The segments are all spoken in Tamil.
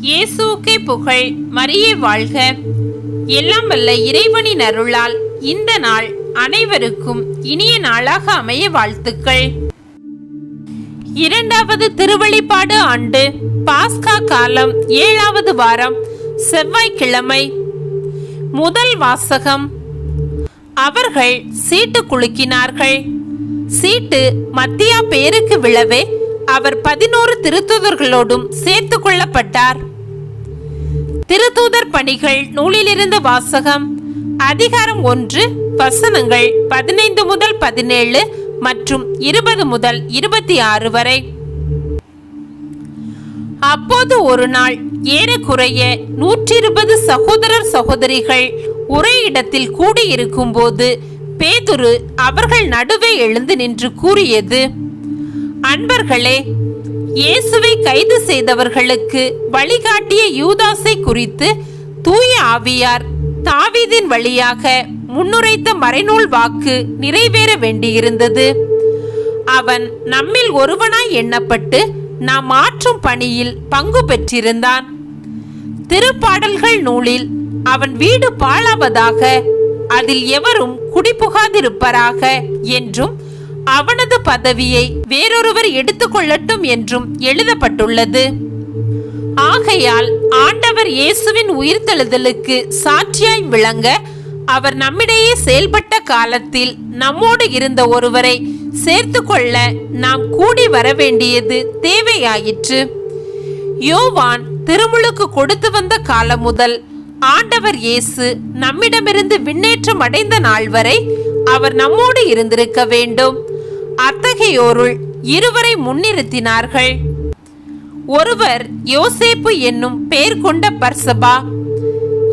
இயேசுவுக்கே புகழ். மரியே வாழ்க. எல்லாம் வல்ல இறைவனின் அருளால் இந்த நாள் அனைவருக்கும் இனிய நாளாக அமைய வாழ்த்துக்கள். இரண்டாவது திருவழிபாடு ஆண்டு பாஸ்கா காலம் 7வது வாரம் செவ்வாய்க்கிழமை. முதல் வாசகம். அவர்கள் சீட்டு குலுக்கினார்கள். சீட்டு மத்தியா பேருக்கு விழவே அவர் 11 திருத்தூதர்களோடும் சேர்த்து கொள்ளப்பட்டார். திருத்தூதர் பணிகள் நூலிலிருந்து வாசகம். அதிகாரம் 1 வசனங்கள் 15 முதல் 17 மற்றும் 20 முதல் 26 வரை. அப்போது ஒரு நாள் ஏறக்குறைய 120 சகோதரர் சகோதரிகள் ஒரே இடத்தில் கூடியிருக்கும் போது பேதுரு அவர்கள் நடுவே எழுந்து நின்று கூறியது, அன்பர்களே, இயேசுவை கைது செய்தவர்களுக்கு வழிகாட்டிய யூதாசை குறித்து தூய ஆவியார் தாவீதின் வழியாக முன்னுரைத்த மறைநூல் வாக்கு நிறைவேற வேண்டியிருந்தது. அவன் நம்மில் ஒருவனாய் எண்ணப்பட்டு நாம் ஆற்றும் பணியில் பங்கு பெற்றிருந்தான். திருப்பாடல்கள் நூலில் அவன் வீடு பாழாவதாக, அதில் எவரும் குடிபுகாதிருப்பராக என்றும் அவனது பதவியை வேறொருவர் எடுத்துக்கொள்ளட்டும் என்றும் எழுதப்பட்டுள்ளது. ஆகையால் ஆண்டவர் இயேசுவின் உயிர்த்தெழுதலுக்கு சாட்சியாய் விளங்க அவர் நம்மிடையே செயல்பட்ட காலத்தில் நம்மோடு இருந்த ஒருவரை சேர்த்து கொள்ள நாம் கூடி வர வேண்டியது தேவையாயிற்று. யோவான் திருமுழுக்கு கொடுத்து வந்த காலம் முதல் ஆண்டவர் இயேசு நம்மிடமிருந்து விண்ணேற்றம் அடைந்த நாள் வரை அவர் நம்மோடு இருந்திருக்க வேண்டும். அத்தகையோருள் இருவரை முன்னிறுத்தினார்கள். ஒருவர் யோசேப்பு என்னும் பெயர் கொண்ட பர்சபா,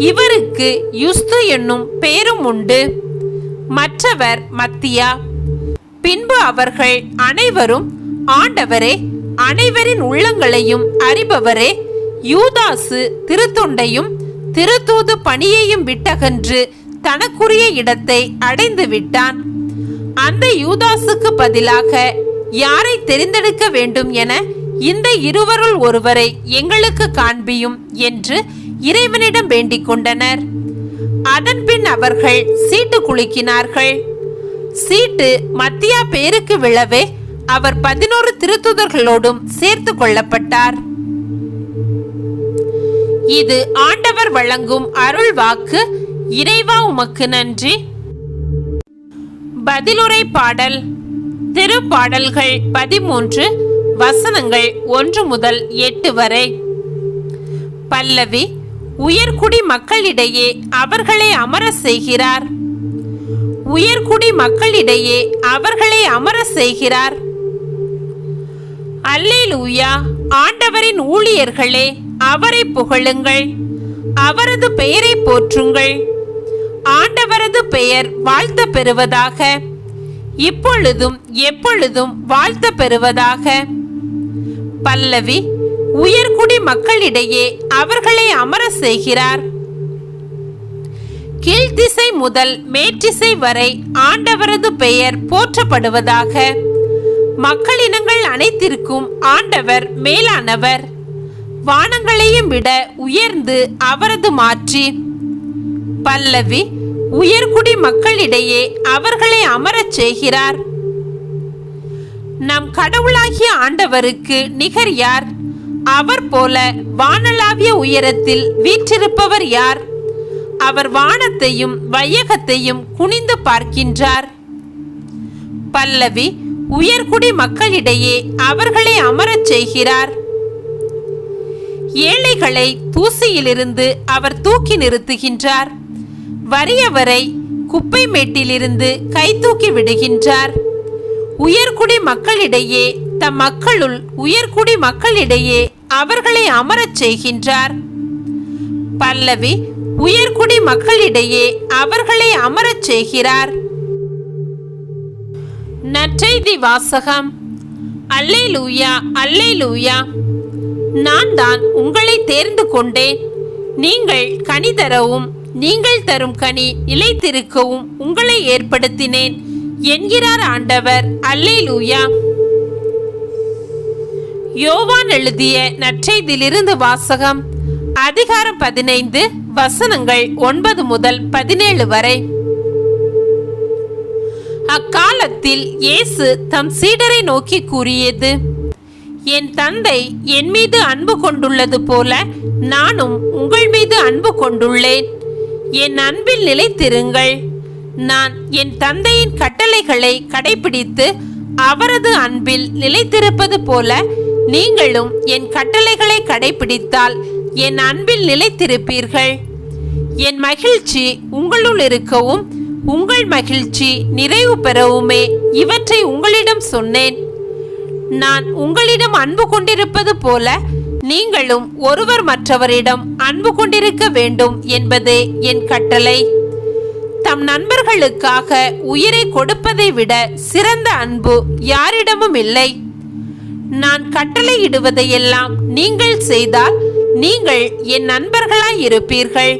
இவருக்கு யுஸ்து என்னும் பெயரும் உண்டு. மற்றவர் மத்தியா. பின்பு அவர்கள் அனைவரும், ஆண்டவரே, அனைவரின் உள்ளங்களையும் அறிபவரே, யூதாசு திருத்தொண்டையும் திருத்தூது பணியையும் விட்டகன்று தனக்குரிய இடத்தை அடைந்து விட்டான். அந்த யூதாசுக்கு பதிலாக யாரை தெரிந்தெடுக்க வேண்டும் என இந்த இருவருள் ஒருவரை எங்களுக்கு காண்பியும் என்று இறைவனிடம் வேண்டிக் கொண்டனர். அதன்பின் அவர்கள் சீட்டு குலுக்கினார்கள். சீட்டு மத்தியா பேருக்கு விழவே அவர் 11 திருத்தூதர்களோடும் சேர்த்து கொள்ளப்பட்டார். இது ஆண்டவர் வழங்கும் அருள் வாக்கு. இறைவா உமக்கு நன்றி. பதிலுரை பாடல். திருப்பாடல்கள் 13 வசனங்கள் 1 முதல் 8 வரை. பல்லவி. உயர்குடி மக்களிடையே அவர்களை அமர செய்கிறார். உயர்குடி மக்களிடையே அவர்களை அமர செய்கிறார். அல்லேலூயா. ஆண்டவரின் ஊழியர்களே, அவரை புகழுங்கள், அவரது பெயரை போற்றுங்கள். ஆண்டவரது பெயர் வாழ்த்த பெறுவதாக, இப்பொழுதும் எப்பொழுதும் வாழ்த்த பெறுவதாக. பல்லவி. உயர்குடி மக்களிடையே அவர்களை அமர செய்கிறார். கீழ்த்திசை முதல் மேற்றிசை வரை ஆண்டவரது பெயர் போற்றப்படுவதாக. மக்களினங்கள் அனைத்திற்கும் ஆண்டவர் மேலானவர், வானங்களையும் விட உயர்ந்து அவரது மாற்றி. பல்லவி. உயர்குடி மக்களிடையே அவர்களை அமரச் செய்கிறார். நம் கடவுளாகிய ஆண்டவருக்கு நிகர் யார்? அவர் போல வானளாவிய உயரத்தில் வீற்றிருப்பவர் யார்? அவர் வானத்தையும் வையகத்தையும் குனிந்து பார்க்கின்றார். பல்லவி. உயர்குடி மக்களிடையே அவர்களை அமரச் செய்கிறார். ஏழைகளை தூசியிலிருந்து அவர் தூக்கி நிறுத்துகின்றார். வறியவரை குப்பை மேட்டிலிருந்து கை தூக்கி விடுகின்றார். உயர்குடி மக்களிடையே, தம் மக்களுள் உயர்குடி மக்களிடையே அவர்களை அமரச் செய்கின்றார். பல்லவி. உயர்குடி மக்களிடையே அவர்களை அமரச் செய்கிறார். நற்செய்தி வாசகம். அல்லேலூயா, அல்லேலூயா. நான் தான் உங்களை தேர்ந்து கொண்டேன். நீங்கள் கனி தரவும் நீங்கள் தரும் கனி நிலைத்திருக்கவும் உங்களை ஏற்படுத்தினேன் என்கிறார் ஆண்டவர். அல்லேலூயா. யோவான் எழுதிய நற்செய்தியிலிருந்து வாசகம். அதிகாரம் 15 வசனங்கள் 9 முதல் 17 வரை. அக்காலத்தில் இயேசு தம் சீடரை நோக்கி கூறியது: என் தந்தை என் மீது அன்பு கொண்டுள்ளது போல நானும் உங்கள் மீது அன்பு கொண்டுள்ளேன். என் அன்பில் நிலைத்திருங்கள். நான் என் தந்தையின் கட்டளைகளை கடைபிடித்து அவரது அன்பில் நிலைத்திருப்பது போல நீங்களும் என் கட்டளைகளை கடைபிடித்தால் என் அன்பில் நிலைத்திருப்பீர்கள். என் மகிழ்ச்சி உங்களுள் இருக்கவும் உங்கள் மகிழ்ச்சி நிறைவு பெறவுமே இவற்றை உங்களிடம் சொன்னேன். நான் உங்களிடம் அன்பு கொண்டிருப்பது போல நீங்களும் ஒருவர் மற்றவரிடம் அன்பு கொண்டிருக்க வேண்டும் என்பதே என் கட்டளை. தம் நண்பர்களுக்காக உயிரை கொடுப்பதை விட சிறந்த அன்பு யாரிடமும் இல்லை. நான் கட்டளையிடுவதையெல்லாம் நீங்கள் செய்தால் நீங்கள் என் நண்பர்களாய் இருப்பீர்கள்.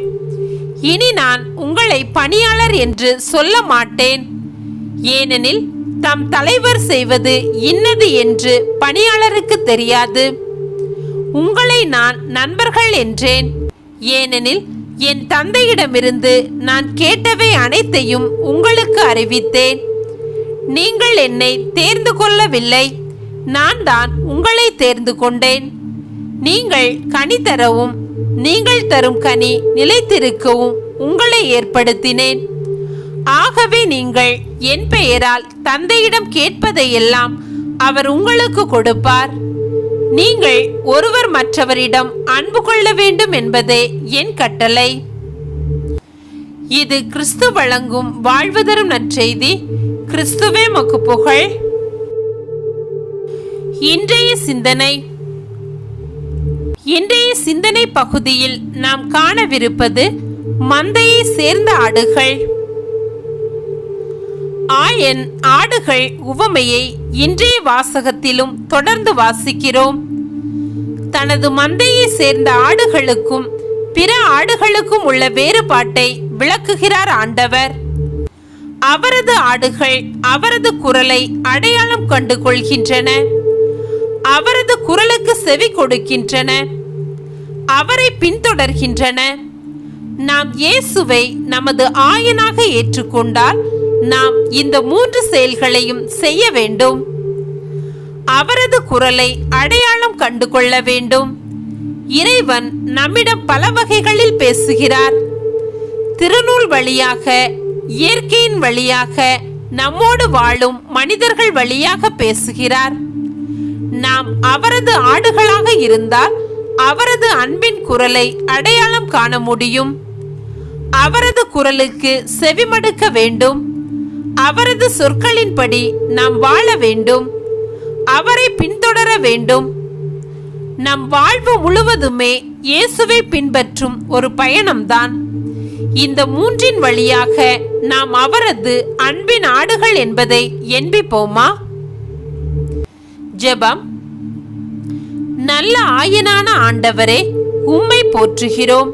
இனி நான் உங்களை பணியாளர் என்று சொல்ல மாட்டேன். ஏனெனில் தம் தலைவர் செய்வது இன்னது என்று பணியாளருக்கு தெரியாது. உங்களை நான் நண்பர்கள் என்றேன். ஏனெனில் என் தந்தையிடமிருந்து நான் கேட்டவை அனைத்தையும் உங்களுக்கு அறிவித்தேன். நீங்கள் என்னை தேர்ந்து கொள்ளவில்லை, நான் தான் உங்களை தேர்ந்து கொண்டேன். நீங்கள் கனி தரவும் நீங்கள் தரும் கனி நிலைத்திருக்கவும் உங்களை ஏற்படுத்தினேன். ஆகவே நீங்கள் என் பெயரால் தந்தையிடம் கேட்பதையெல்லாம் அவர் உங்களுக்கு கொடுப்பார். நீங்கள் ஒருவர் மற்றவரிடம் அன்பு கொள்ள வேண்டும் என்பதே என் கட்டளை. இது கிறிஸ்து வழங்கும் வாழ்வு தரும் நற்செய்தி. கிறிஸ்துவே மக்கு புகழ். இன்றைய சிந்தனை. இன்றைய சிந்தனை பகுதியில் நாம் காணவிருப்பது மந்தையை சேர்ந்த ஆடுகள். ஆயன் ஆடுகள் உவமையை இன்றைய வாசகத்திலும் தொடர்ந்து வாசிக்கிறோம். தனது மந்தையை சேர்ந்த ஆடுகளுக்கும் பிற ஆடுகளுக்கும் உள்ள வேறுபாட்டை விளக்குகிறார் ஆண்டவர். அவரது ஆடுகள் அவரது குரலை அடையாளம் கண்டு கொள்கின்றன. அவரது குரலுக்கு செவி கொடுக்கின்றன. அவரை பின்தொடர்கின்றன. நாம் இயேசுவை நமது ஆயனாக ஏற்றுக்கொண்டால் நாம் இந்த 3 செயல்களையும் செய்ய வேண்டும். அவரது குரலை அடையாளம் கண்டு கொள்ள வேண்டும். இறைவன் நம்மிடம் பல வகைகளில் பேசுகிறார். திருநூல் வழியாக, இயற்கையின் வழியாக, நம்மோடு வாழும் மனிதர்கள் வழியாக பேசுகிறார். நாம் அவரது ஆடுகளாக இருந்தால் அவரது அன்பின் குரலை அடையாளம் காண முடியும். அவரது குரலுக்கு செவிமடுக்க வேண்டும். அவரது சொற்களின்படி நாம் வாழ வேண்டும். அவரை பின்தொடர வேண்டும். நம் வாழ்வு முழுவதுமே இயேசுவை பின்பற்றும் ஒரு பயணம்தான். இந்த 3 வழியாக நாம் அவரது அன்பின் ஆடுகள் என்பதை எண்பிப்போமா? ஜெபம். நல்ல ஆயனான ஆண்டவரே, உம்மை போற்றுகிறோம்.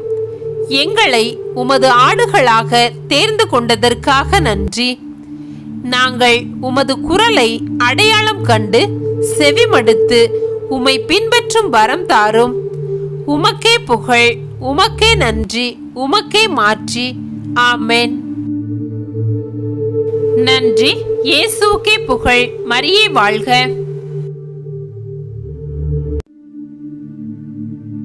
எங்களை உமது ஆடுகளாக தேர்ந்து கொண்டதற்காக நன்றி. நாங்கள் உமது குரலை அடையாளம் கண்டு செவிமடுத்து உம்மை பின்பற்றும் வரம் தாரும். உமக்கே புகழ், உமக்கே நன்றி, உமக்கே மாற்றி. ஆமென். நன்றி. இயேசுவுக்கே புகழ். மரியே வாழ்க.